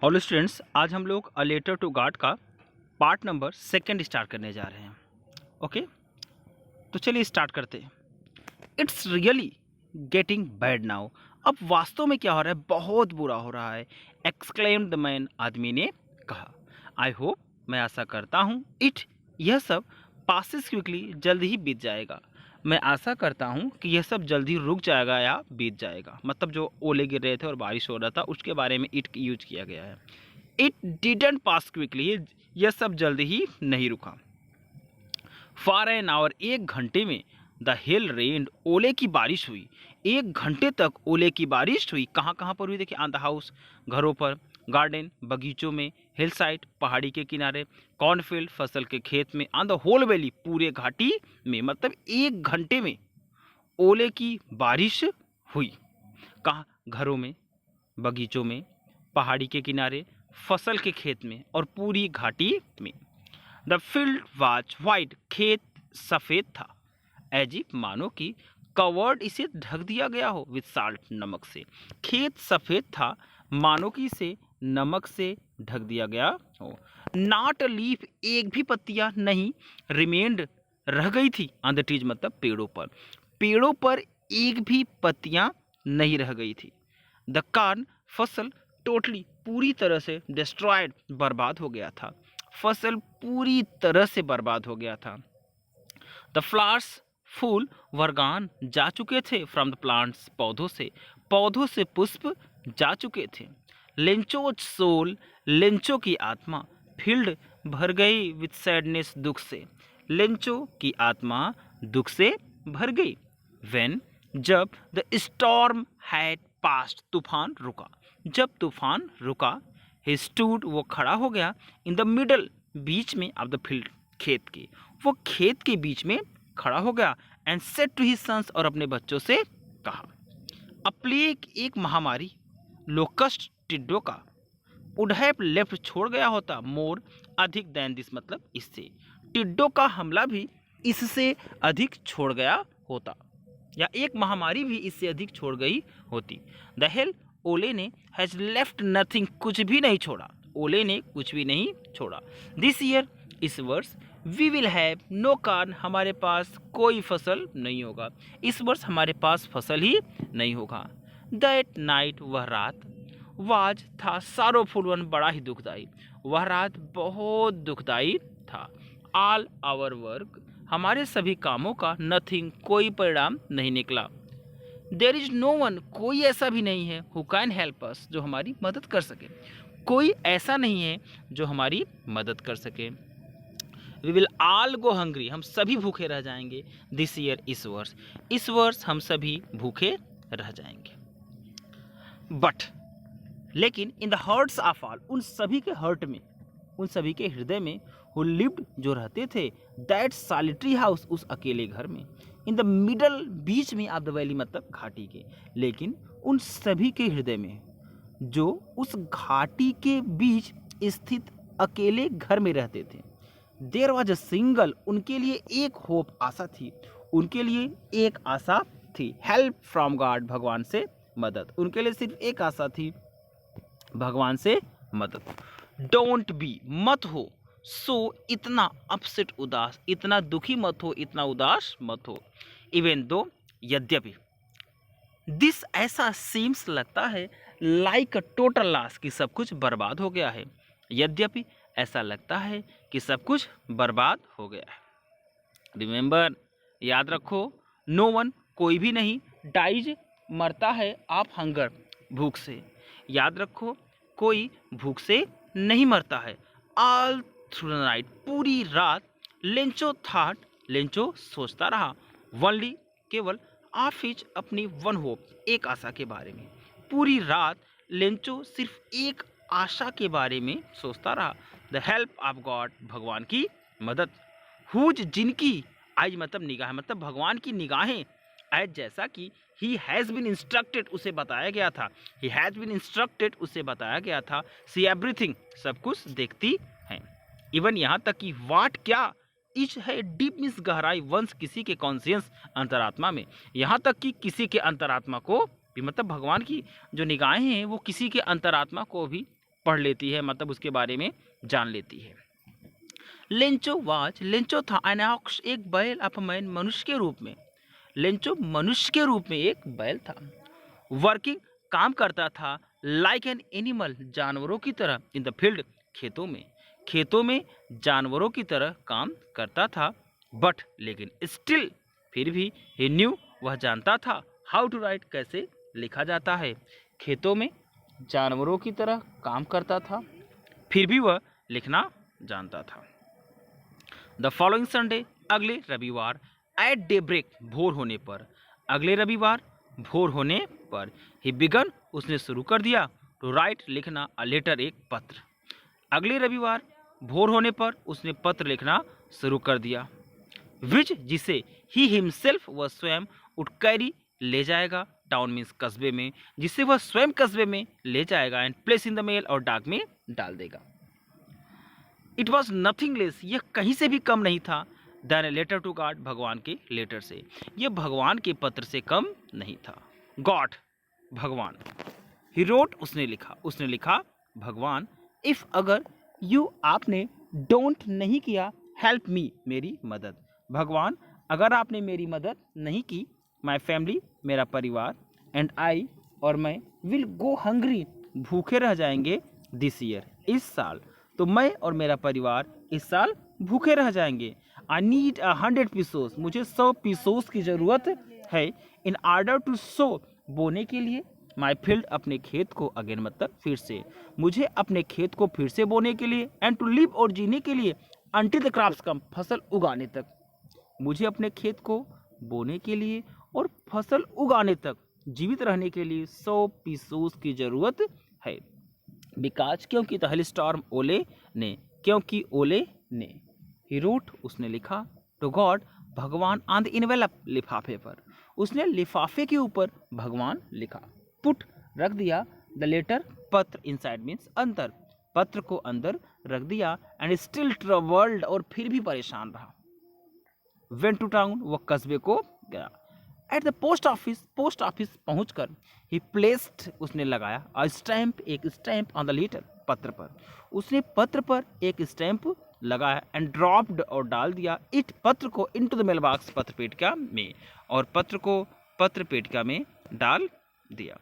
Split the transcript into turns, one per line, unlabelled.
Hello students, आज हम लोग अ लेटर टू गॉड का पार्ट नंबर 2 स्टार्ट करने जा रहे हैं। ओके, तो चलिए स्टार्ट करते हैं। It's really getting bad now. अब वास्तव में क्या हो रहा है, बहुत बुरा हो रहा है। एक्सक्लेम्ड द मैन, आदमी ने कहा। आई होप, मैं आशा करता हूँ, यह सब पासिस क्विकली, जल्द ही बीत जाएगा। मैं आशा करता हूँ कि यह सब जल्दी रुक जाएगा या बीत जाएगा। मतलब जो ओले गिर रहे थे और बारिश हो रहा था, उसके बारे में इट यूज किया गया है। इट डिडेंट पास क्विकली, यह सब जल्दी ही नहीं रुका। फॉर एन आवर, 1 घंटे में द हिल रेन्ड, ओले की बारिश हुई। 1 घंटे तक ओले की बारिश हुई। कहाँ कहाँ पर हुई देखिए, ऑन द हाउस, घरों पर, गार्डन, बगीचों में, हिल साइड, पहाड़ी के किनारे, कॉर्नफील्ड, फसल के खेत में, ऑन द होल वैली, पूरे घाटी में। मतलब 1 घंटे में ओले की बारिश हुई। कहाँ, घरों में, बगीचों में, पहाड़ी के किनारे, फसल के खेत में और पूरी घाटी में। द फील्ड वाज वाइट, खेत सफ़ेद था। एजिप, मानो कि कवर्ड, इसे ढक दिया गया हो, विद साल्ट, नमक से। खेत सफ़ेद था, मानो कि इसे नमक से ढक दिया गया हो। नॉट अ लीफ, एक भी पत्तियां नहीं, रिमेंड, रह गई थी, ऑन द ट्रीज, मतलब पेड़ों पर। पेड़ों पर एक भी पत्तियां नहीं रह गई थी। द कार्न, फसल, टोटली, पूरी तरह से, डिस्ट्रॉयड, बर्बाद हो गया था। फसल पूरी तरह से बर्बाद हो गया था। द फ्लावर्स, फूल, वरगान, जा चुके थे, फ्रॉम द प्लांट्स, पौधों से पुष्प जा चुके थे। लेंचोज सोल, लेंचो की आत्मा, फील्ड, भर गई विथ सैडनेस, दुख से। लेंचो की आत्मा दुख से भर गई। वेन, जब, द स्टॉर्म हैड पास्ट, तूफान रुका। जब तूफान रुका, ही स्टूड, वो खड़ा हो गया, इन द मिडल, बीच में, ऑफ द फील्ड, खेत के। वो खेत के बीच में खड़ा हो गया। And said to his sons, और अपने बच्चों से कहा। अ प्लेग, एक महामारी, लोकस्ट, टिड्डों का, वुड हैव लेफ्ट, छोड़ गया होता, मोर, अधिक, देन दिस, मतलब इससे। टिड्डों का हमला भी इससे अधिक छोड़ गया होता, या एक महामारी भी इससे अधिक छोड़ गई होती। द हेल, ओले ने, हैज लेफ्ट नथिंग, कुछ भी नहीं छोड़ा। ओले ने कुछ भी नहीं छोड़ा। दिस ईयर, इस वर्ष, we will have no corn, हमारे पास कोई फसल नहीं होगा। इस वर्ष हमारे पास फसल ही नहीं होगा। दैट नाइट, वह रात, वाज, था, सारोफुल वन, बड़ा ही दुखदाई। वह रात बहुत दुखदाई था। ऑल आवर वर्क, हमारे सभी कामों का, नथिंग, कोई परिणाम नहीं निकला। देर इज नो वन, कोई ऐसा भी नहीं है, हु कैन हेल्प अस, जो हमारी मदद कर सके। कोई ऐसा नहीं है जो हमारी मदद कर सके। We will all go hungry, हम सभी भूखे रह जाएंगे। दिस ईयर, इस वर्ष हम सभी भूखे रह जाएंगे। बट, लेकिन, in the hearts of all, उन सभी के हर्ट में, उन सभी के हृदय में, हु लिव्ड, जो रहते थे, दैट सॉलिटरी हाउस, उस अकेले घर में, इन द मिडल, बीच में, ऑफ द वैली, मतलब घाटी के। लेकिन उन सभी के हृदय में, जो उस घाटी के बीच स्थित अकेले घर में रहते थे, देयर वॉज अ सिंगल, उनके लिए एक होप, आशा थी। उनके लिए एक आशा थी। हेल्प फ्रॉम गॉड, भगवान से मदद। उनके लिए सिर्फ एक आशा थी, भगवान से मदद। डोंट बी, मत हो, सो, इतना अपसेट, उदास, इतना दुखी मत हो, इतना उदास मत हो। इवन दो, यद्यपि, दिस, ऐसा, सीम्स, लगता है, लाइक अ टोटल लॉस, कि सब कुछ बर्बाद हो गया है। यद्यपि, ऐसा लगता है कि सब कुछ बर्बाद हो गया है। रिमेंबर, याद रखो, नो वन, कोई भी नहीं, डाइज, मरता है, आप हंगर, भूख से। याद रखो, कोई भूख से नहीं मरता है। ऑल थ्रू द नाइट, पूरी रात, लेंचो थॉट, लेंचो सोचता रहा, वनली, केवल, ऑफ हिज, अपनी, वन होप, एक आशा के बारे में। पूरी रात लेंचो सिर्फ एक आशा के बारे में सोचता रहा। द हेल्प ऑफ गॉड, भगवान की मदद। हुज, जिनकी, आइज, मतलब निगाह, मतलब भगवान की निगाहें, एज, जैसा कि, ही हैज़ बीन इंस्ट्रक्टेड, उसे बताया गया था। ही हैज़ बीन इंस्ट्रक्टेड, उसे बताया गया था। सी एवरीथिंग, सब कुछ देखती हैं। इवन, यहाँ तक कि, वाट, क्या, इच है, डीप मीन्स गहराई, वंश, किसी के, कॉन्शियस, अंतरात्मा में। यहाँ तक कि किसी के अंतरात्मा को भी, मतलब भगवान की जो निगाहें हैं वो किसी के अंतरात्मा को भी पढ़ लेती है, मतलब उसके बारे में जान लेती है। लेंचो था एन ऑक्स, एक बैल ऑफ मैन, मनुष्य के रूप में। लेंचो मनुष्य के रूप में एक बैल था। वर्किंग, काम करता था, लाइक एन एनिमल, जानवरों की तरह, इन द फील्ड, खेतों में जानवरों की तरह काम करता था। बट, लेकिन, स्टिल, फिर भी, ही न्यू, वह जानता था, हाउ टू राइट, कैसे लिखा जाता है। खेतों में जानवरों की तरह काम करता था, फिर भी वह लिखना जानता था। द फॉलोइंग संडे, अगले रविवार, एट डे ब्रेक, भोर होने पर, अगले रविवार भोर होने पर, ही बिगन, उसने शुरू कर दिया, टू राइट, लिखना, अ लेटर, एक पत्र। अगले रविवार भोर होने पर उसने पत्र लिखना शुरू कर दिया। विच, जिसे, ही हिमसेल्फ, वह स्वयं, उठ कैरी, ले जाएगा, टाउन मीन्स कस्बे में, जिसे वह स्वयं कस्बे में ले जाएगा, and place in the mail, और डाक में डाल देगा। इट वॉज नथिंग लेस, यह कहीं से भी कम नहीं था, then a letter to God, भगवान के लेटर से, यह भगवान के पत्र से कम नहीं था। गॉड, भगवान। ही रोट, उसने लिखा, भगवान, इफ, अगर, यू, आपने, डोंट, नहीं किया, हेल्प मी, मेरी मदद, भगवान, अगर आपने मेरी मदद नहीं की, माई फैमिली, मेरा परिवार, एंड आई, और मैं, विल गो हंग्री, भूखे रह जाएंगे, दिस ईयर, इस साल, तो मैं और मेरा परिवार इस साल भूखे रह जाएंगे। आई नीड 100 पीसोस, मुझे 100 पीसोस की ज़रूरत है, इन ऑर्डर टू सो, बोने के लिए, माई फील्ड, अपने खेत को, अगेन मतलब फिर से, मुझे अपने खेत को फिर से बोने के लिए, एंड टू लिव, और जीने के लिए, अंटिल द क्रॉप्स कम, फसल उगाने तक, मुझे अपने खेत को बोने के लिए और फसल उगाने तक, जीवित रहने के लिए 100 पीसोस की ज़रूरत है। बिकॉज, क्योंकि, द हेल स्टॉर्म, ओले ने, क्योंकि ओले ने, ही रोट, उसने लिखा, टू गॉड, भगवान, ऑन द इनवेलप, लिफाफे पर, उसने लिफाफे के ऊपर भगवान लिखा। पुट, रख दिया, द लेटर, पत्र, इनसाइड मीन्स अंदर, पत्र को अंदर रख दिया, एंड स्टिल ट्रबल्ड, और फिर भी परेशान रहा। वेंट टू टाउन, वह कस्बे को गया। एट द पोस्ट ऑफिस पहुंचकर, ही प्लेस्ड, उसने लगाया, अ स्टैम्प, एक स्टैम्प, ऑन द लेटर, पत्र पर, उसने पत्र पर एक स्टैम्प लगाया, एंड ड्रॉप्ड, और डाल दिया, इट, पत्र को, इनटू द मेल बॉक्स, पत्र पेटिका में, और पत्र को पत्र पेटिका में डाल दिया।